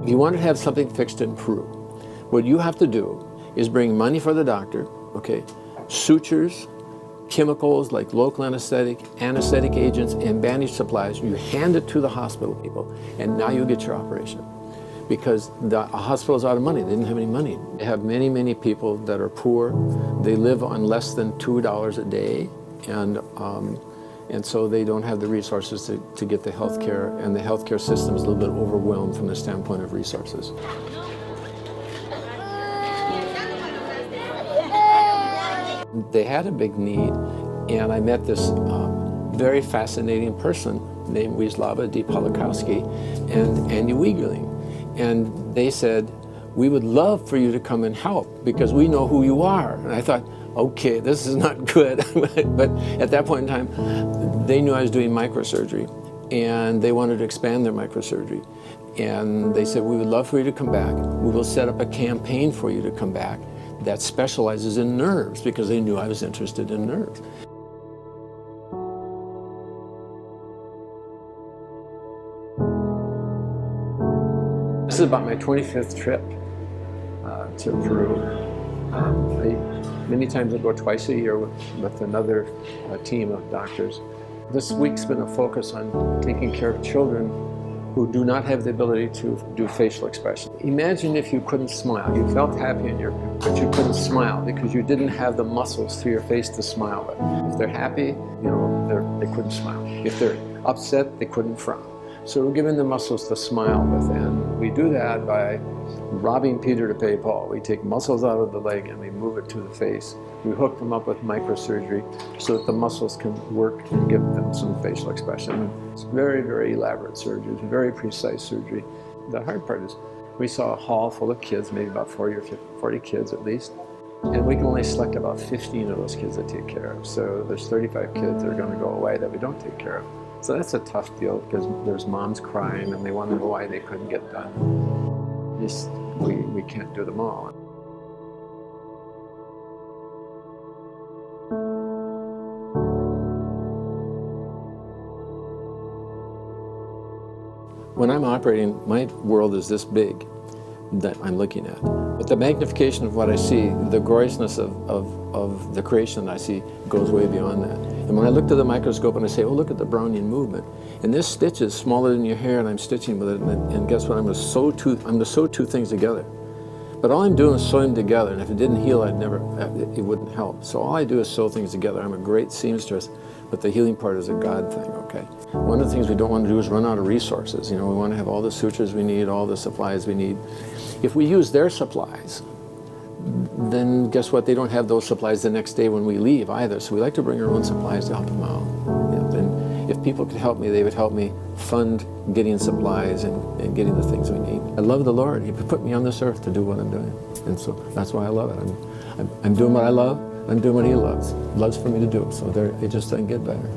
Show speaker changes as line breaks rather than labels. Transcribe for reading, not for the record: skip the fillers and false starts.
If you want to have something fixed in Peru, what you have to do is bring money for the doctor, okay, sutures, chemicals like local anesthetic agents, and bandage supplies. You hand it to the hospital people, and now you get your operation. Because the hospital's out of money. They didn't have any money. They have many, many people that are poor. They live on less than $2 a day, and so they don't have the resources to get the health care, and the healthcare system is a little bit overwhelmed from the standpoint of resources. They had a big need, and I met this very fascinating person named Wisława D. Polakowski and Andy Wiegerling. And they said, we would love for you to come and help because we know who you are. And I thought, okay, this is not good. But at that point in time, they knew I was doing microsurgery, and they wanted to expand their microsurgery. And they said, we would love for you to come back. We will set up a campaign for you to come back that specializes in nerves, because they knew I was interested in nerves. This is about my 25th trip to Peru. Many times I go twice a year with another team of doctors. This week's been a focus on taking care of children who do not have the ability to do facial expression. Imagine if you couldn't smile. You felt happy but you couldn't smile because you didn't have the muscles through your face to smile with. If they're happy, they couldn't smile. If they're upset, they couldn't frown. So we're giving the muscles to smile with, and we do that by robbing Peter to pay Paul. We take muscles out of the leg and we move it to the face. We hook them up with microsurgery so that the muscles can work and give them some facial expression. It's very, very elaborate surgery. It's very precise surgery. The hard part is we saw a hall full of kids, maybe about 40 or 40 kids at least, and we can only select about 15 of those kids to take care of. So there's 35 kids that are going to go away that we don't take care of. So that's a tough deal because there's moms crying and they want to know why they couldn't get done. We can't do them all. When I'm operating, my world is this big that I'm looking at. But the magnification of what I see, the gloriousness of the creation I see goes way beyond that. And when I look to the microscope and I say, oh, look at the Brownian movement. And this stitch is smaller than your hair and I'm stitching with it. And guess what? I'm going to sew two things together. But all I'm doing is sewing them together. And if it didn't heal, it wouldn't help. So all I do is sew things together. I'm a great seamstress, but the healing part is a God thing, okay? One of the things we don't want to do is run out of resources. We want to have all the sutures we need, all the supplies we need. If we use their supplies, then guess what? They don't have those supplies the next day when we leave either. So we like to bring our own supplies to help them out. And if people could help me, they would help me fund getting supplies and getting the things we need. I love the Lord. He put me on this earth to do what I'm doing. And so that's why I love it. I'm doing what I love. I'm doing what He loves for me to do. So it just doesn't get better.